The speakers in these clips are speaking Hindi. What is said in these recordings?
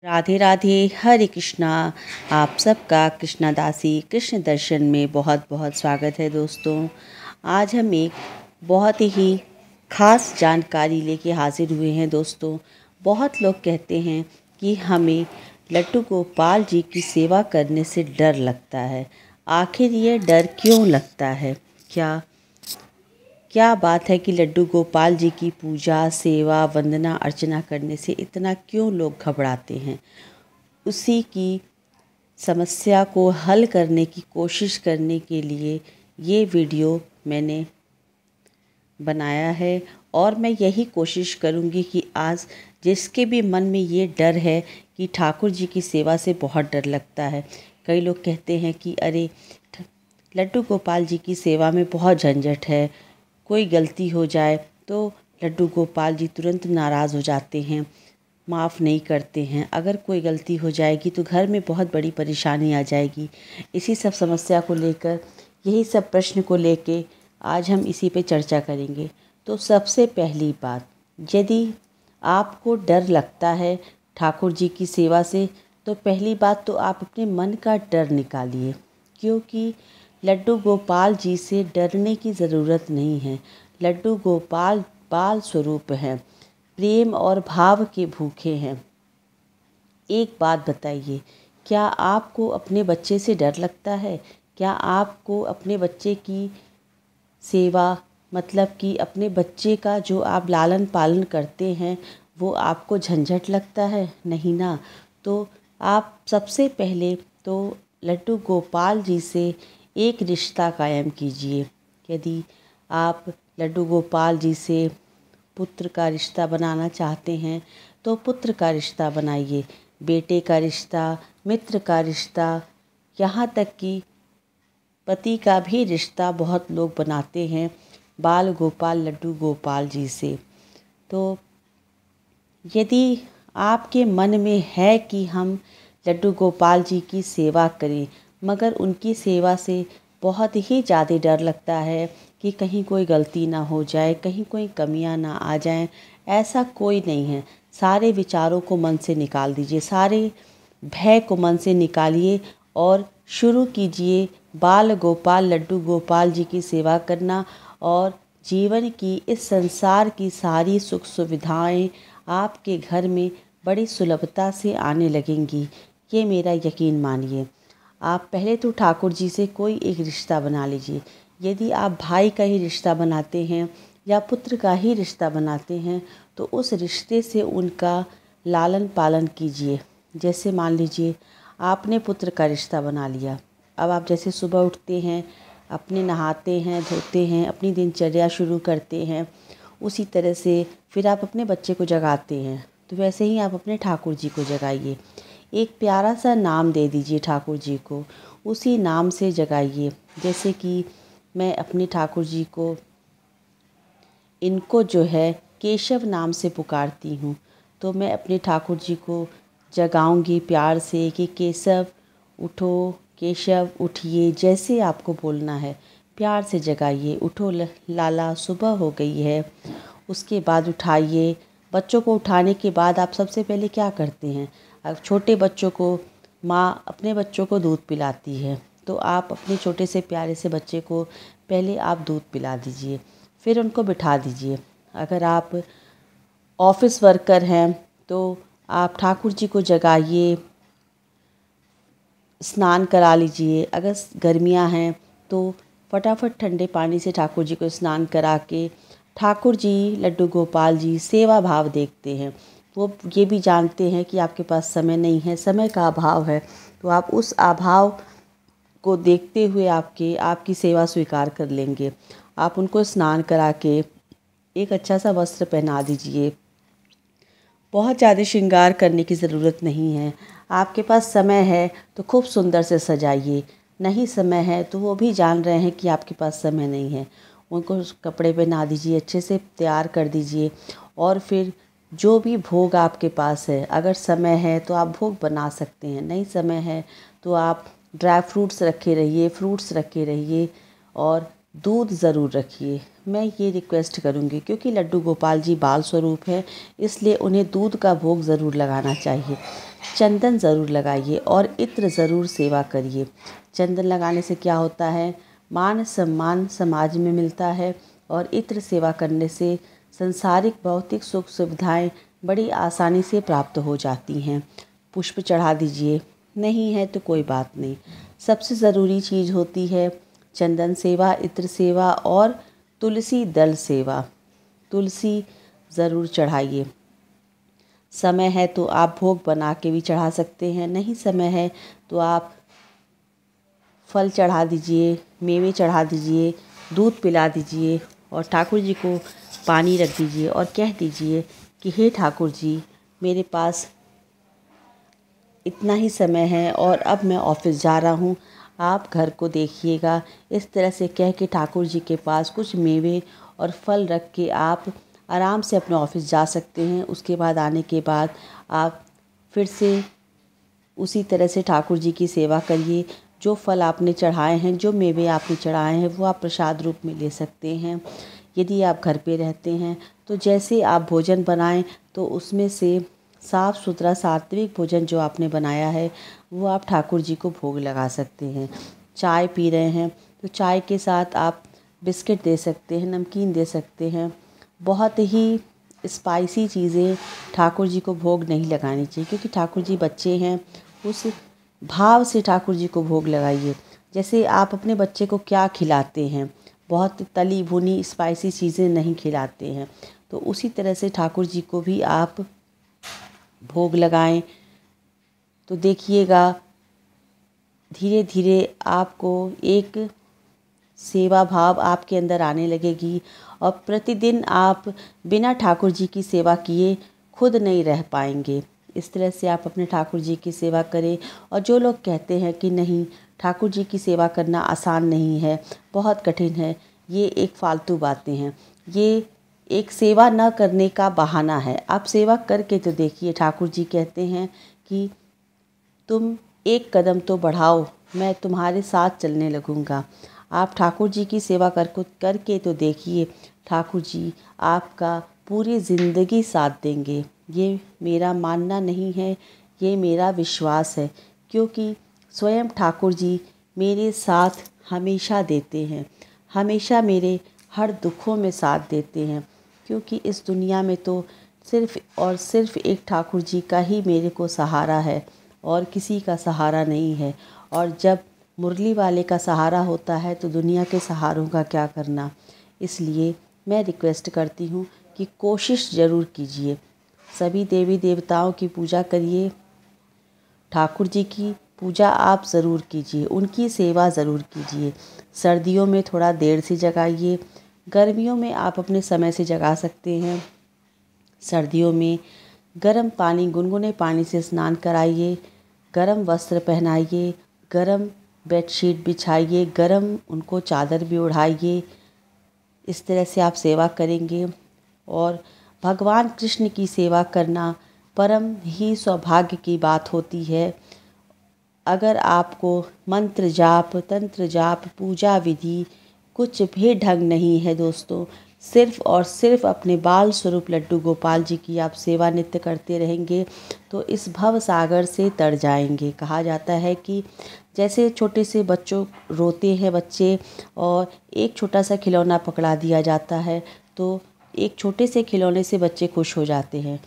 राधे राधे, हरे कृष्णा। आप सबका कृष्णा दासी कृष्ण दर्शन में बहुत बहुत स्वागत है दोस्तों। आज हम एक बहुत ही ख़ास जानकारी लेके हाजिर हुए हैं दोस्तों। बहुत लोग कहते हैं कि हमें लड्डू गोपाल जी की सेवा करने से डर लगता है। आखिर ये डर क्यों लगता है? क्या बात है कि लड्डू गोपाल जी की पूजा, सेवा, वंदना, अर्चना करने से इतना क्यों लोग घबराते हैं? उसी की समस्या को हल करने की कोशिश करने के लिए ये वीडियो मैंने बनाया है और मैं यही कोशिश करूँगी कि आज जिसके भी मन में ये डर है कि ठाकुर जी की सेवा से बहुत डर लगता है। कई लोग कहते हैं कि अरे लड्डू गोपाल जी की सेवा में बहुत झंझट है, कोई गलती हो जाए तो लड्डू गोपाल जी तुरंत नाराज़ हो जाते हैं, माफ़ नहीं करते हैं। अगर कोई गलती हो जाएगी तो घर में बहुत बड़ी परेशानी आ जाएगी। इसी सब समस्या को लेकर, यही सब प्रश्न को लेके आज हम इसी पे चर्चा करेंगे। तो सबसे पहली बात, यदि आपको डर लगता है ठाकुर जी की सेवा से, तो पहली बात तो आप अपने मन का डर निकालिए, क्योंकि लड्डू गोपाल जी से डरने की ज़रूरत नहीं है। लड्डू गोपाल बाल स्वरूप हैं, प्रेम और भाव के भूखे हैं। एक बात बताइए, क्या आपको अपने बच्चे से डर लगता है? क्या आपको अपने बच्चे की सेवा, मतलब कि अपने बच्चे का जो आप लालन पालन करते हैं, वो आपको झंझट लगता है? नहीं ना। तो आप सबसे पहले तो लड्डू गोपाल जी से एक रिश्ता कायम कीजिए। यदि आप लड्डू गोपाल जी से पुत्र का रिश्ता बनाना चाहते हैं तो पुत्र का रिश्ता बनाइए, बेटे का रिश्ता, मित्र का रिश्ता, यहाँ तक कि पति का भी रिश्ता बहुत लोग बनाते हैं बाल गोपाल लड्डू गोपाल जी से। तो यदि आपके मन में है कि हम लड्डू गोपाल जी की सेवा करें, मगर उनकी सेवा से बहुत ही ज़्यादा डर लगता है कि कहीं कोई गलती ना हो जाए, कहीं कोई कमियां ना आ जाएं, ऐसा कोई नहीं है। सारे विचारों को मन से निकाल दीजिए, सारे भय को मन से निकालिए और शुरू कीजिए बाल गोपाल लड्डू गोपाल जी की सेवा करना। और जीवन की, इस संसार की सारी सुख सुविधाएं आपके घर में बड़ी सुलभता से आने लगेंगी, ये मेरा यकीन मानिए। आप पहले तो ठाकुर जी से कोई एक रिश्ता बना लीजिए। यदि आप भाई का ही रिश्ता बनाते हैं या पुत्र का ही रिश्ता बनाते हैं तो उस रिश्ते से उनका लालन पालन कीजिए। जैसे मान लीजिए आपने पुत्र का रिश्ता बना लिया, अब आप जैसे सुबह उठते हैं, अपने नहाते हैं, धोते हैं, अपनी दिनचर्या शुरू करते हैं, उसी तरह से फिर आप अपने बच्चे को जगाते हैं, तो वैसे ही आप अपने ठाकुर जी को जगाइए। एक प्यारा सा नाम दे दीजिए ठाकुर जी को, उसी नाम से जगाइए। जैसे कि मैं अपने ठाकुर जी को, इनको जो है केशव नाम से पुकारती हूँ, तो मैं अपने ठाकुर जी को जगाऊंगी प्यार से कि केशव उठो, केशव उठिए, जैसे आपको बोलना है प्यार से जगाइए। उठो लाला, सुबह हो गई है। उसके बाद उठाइए। बच्चों को उठाने के बाद आप सबसे पहले क्या करते हैं? अब छोटे बच्चों को, माँ अपने बच्चों को दूध पिलाती है, तो आप अपने छोटे से प्यारे से बच्चे को पहले आप दूध पिला दीजिए, फिर उनको बिठा दीजिए। अगर आप ऑफिस वर्कर हैं तो आप ठाकुर जी को जगाइए, स्नान करा लीजिए। अगर गर्मियां हैं तो फटाफट ठंडे पानी से ठाकुर जी को स्नान करा के, ठाकुर जी लड्डू गोपाल जी सेवा भाव देखते हैं। वो ये भी जानते हैं कि आपके पास समय नहीं है, समय का अभाव है, तो आप उस अभाव को देखते हुए आपकी सेवा स्वीकार कर लेंगे। आप उनको स्नान करा के एक अच्छा सा वस्त्र पहना दीजिए। बहुत ज़्यादा श्रृंगार करने की ज़रूरत नहीं है। आपके पास समय है तो खूब सुंदर से सजाइए, नहीं समय है तो वो भी जान रहे हैं कि आपके पास समय नहीं है। उनको कपड़े पहना दीजिए, अच्छे से तैयार कर दीजिए और फिर जो भी भोग आपके पास है, अगर समय है तो आप भोग बना सकते हैं, नहीं समय है तो आप ड्राई फ्रूट्स रखे रहिए, फ्रूट्स रखे रहिए और दूध ज़रूर रखिए। मैं ये रिक्वेस्ट करूँगी, क्योंकि लड्डू गोपाल जी बाल स्वरूप हैं, इसलिए उन्हें दूध का भोग ज़रूर लगाना चाहिए। चंदन ज़रूर लगाइए और इत्र ज़रूर सेवा करिए। चंदन लगाने से क्या होता है, मान सम्मान समाज में मिलता है और इत्र सेवा करने से संसारिक भौतिक सुख सुविधाएं बड़ी आसानी से प्राप्त हो जाती हैं। पुष्प चढ़ा दीजिए, नहीं है तो कोई बात नहीं। सबसे ज़रूरी चीज़ होती है चंदन सेवा, इत्र सेवा और तुलसी दल सेवा। तुलसी ज़रूर चढ़ाइए। समय है तो आप भोग बना के भी चढ़ा सकते हैं, नहीं समय है तो आप फल चढ़ा दीजिए, मेवे चढ़ा दीजिए, दूध पिला दीजिए और ठाकुर जी को पानी रख दीजिए और कह दीजिए कि हे ठाकुर जी, मेरे पास इतना ही समय है और अब मैं ऑफिस जा रहा हूँ, आप घर को देखिएगा। इस तरह से कह के ठाकुर जी के पास कुछ मेवे और फल रख के आप आराम से अपने ऑफिस जा सकते हैं। उसके बाद आने के बाद आप फिर से उसी तरह से ठाकुर जी की सेवा करिए। जो फल आपने चढ़ाए हैं, जो मेवे आपने चढ़ाए हैं, वो आप प्रसाद रूप में ले सकते हैं। यदि आप घर पे रहते हैं तो जैसे आप भोजन बनाएं तो उसमें से साफ़ सुथरा सात्विक भोजन जो आपने बनाया है वो आप ठाकुर जी को भोग लगा सकते हैं। चाय पी रहे हैं तो चाय के साथ आप बिस्किट दे सकते हैं, नमकीन दे सकते हैं। बहुत ही स्पाइसी चीज़ें ठाकुर जी को भोग नहीं लगानी चाहिए, क्योंकि ठाकुर जी बच्चे हैं। उस भाव से ठाकुर जी को भोग लगाइए। जैसे आप अपने बच्चे को क्या खिलाते हैं, बहुत तली भुनी स्पाइसी चीज़ें नहीं खिलाते हैं, तो उसी तरह से ठाकुर जी को भी आप भोग लगाएं। तो देखिएगा धीरे धीरे आपको एक सेवा भाव आपके अंदर आने लगेगी और प्रतिदिन आप बिना ठाकुर जी की सेवा किए खुद नहीं रह पाएंगे। इस तरह से आप अपने ठाकुर जी की सेवा करें। और जो लोग कहते हैं कि नहीं, ठाकुर जी की सेवा करना आसान नहीं है, बहुत कठिन है, ये एक फालतू बातें हैं। ये एक सेवा न करने का बहाना है। आप सेवा करके तो देखिए। ठाकुर जी कहते हैं कि तुम एक कदम तो बढ़ाओ, मैं तुम्हारे साथ चलने लगूंगा। आप ठाकुर जी की सेवा करके तो देखिए, ठाकुर जी आपका पूरी ज़िंदगी साथ देंगे। ये मेरा मानना नहीं है, ये मेरा विश्वास है, क्योंकि स्वयं ठाकुर जी मेरे साथ हमेशा देते हैं, हमेशा मेरे हर दुखों में साथ देते हैं। क्योंकि इस दुनिया में तो सिर्फ़ और सिर्फ़ एक ठाकुर जी का ही मेरे को सहारा है और किसी का सहारा नहीं है। और जब मुरली वाले का सहारा होता है तो दुनिया के सहारों का क्या करना। इसलिए मैं रिक्वेस्ट करती हूँ कि कोशिश ज़रूर कीजिए, सभी देवी देवताओं की पूजा करिए, ठाकुर जी की पूजा आप ज़रूर कीजिए, उनकी सेवा ज़रूर कीजिए। सर्दियों में थोड़ा देर से जगाइए, गर्मियों में आप अपने समय से जगा सकते हैं। सर्दियों में गर्म पानी, गुनगुने पानी से स्नान कराइए, गर्म वस्त्र पहनाइए, गर्म बेडशीट बिछाइए, गर्म उनको चादर भी ओढ़ाइए। इस तरह से आप सेवा करेंगे और भगवान कृष्ण की सेवा करना परम ही सौभाग्य की बात होती है। अगर आपको मंत्र जाप, तंत्र जाप, पूजा विधि कुछ भी ढंग नहीं है दोस्तों, सिर्फ़ और सिर्फ अपने बाल स्वरूप लड्डू गोपाल जी की आप सेवा नित्य करते रहेंगे तो इस भव सागर से तर जाएंगे। कहा जाता है कि जैसे छोटे से बच्चों रोते हैं बच्चे और एक छोटा सा खिलौना पकड़ा दिया जाता है तो एक छोटे से खिलौने से बच्चे खुश हो जाते हैं,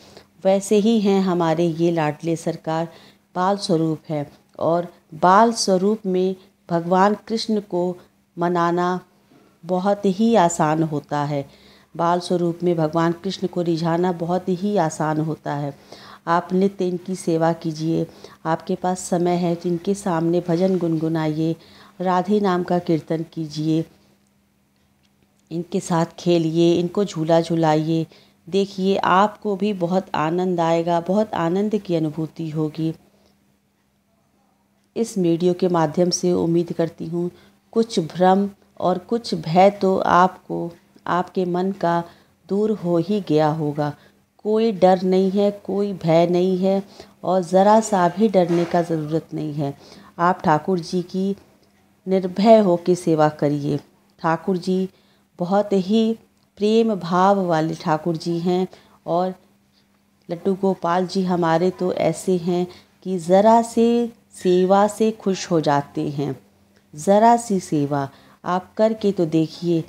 वैसे ही हैं हमारे ये लाडले सरकार, बाल स्वरूप है। और बाल स्वरूप में भगवान कृष्ण को मनाना बहुत ही आसान होता है। बाल स्वरूप में भगवान कृष्ण को रिझाना बहुत ही आसान होता है। आप नित्य इनकी सेवा कीजिए। आपके पास समय है तो इनके सामने भजन गुनगुनाइए, राधे नाम का कीर्तन कीजिए, इनके साथ खेलिए, इनको झूला झुलाइए। देखिए आपको भी बहुत आनंद आएगा, बहुत आनंद की अनुभूति होगी। इस वीडियो के माध्यम से उम्मीद करती हूँ कुछ भ्रम और कुछ भय तो आपको, आपके मन का दूर हो ही गया होगा। कोई डर नहीं है, कोई भय नहीं है और ज़रा सा भी डरने का ज़रूरत नहीं है। आप ठाकुर जी की निर्भय होकर सेवा करिए। ठाकुर जी बहुत ही प्रेम भाव वाले ठाकुर जी हैं और लड्डू गोपाल जी हमारे तो ऐसे हैं कि ज़रा से सेवा से खुश हो जाते हैं। ज़रा सी सेवा आप करके तो देखिए,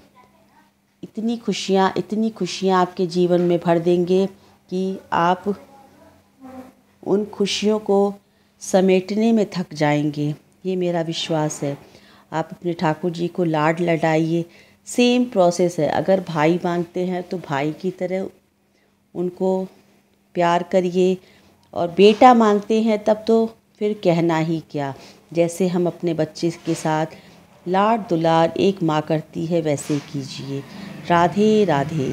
इतनी खुशियाँ आपके जीवन में भर देंगे कि आप उन खुशियों को समेटने में थक जाएंगे। ये मेरा विश्वास है। आप अपने ठाकुर जी को लाड लडाइए। सेम प्रोसेस है। अगर भाई मांगते हैं तो भाई की तरह उनको प्यार करिए, और बेटा मांगते हैं तब तो फिर कहना ही क्या। जैसे हम अपने बच्चे के साथ लाड दुलार एक माँ करती है वैसे कीजिए। राधे राधे।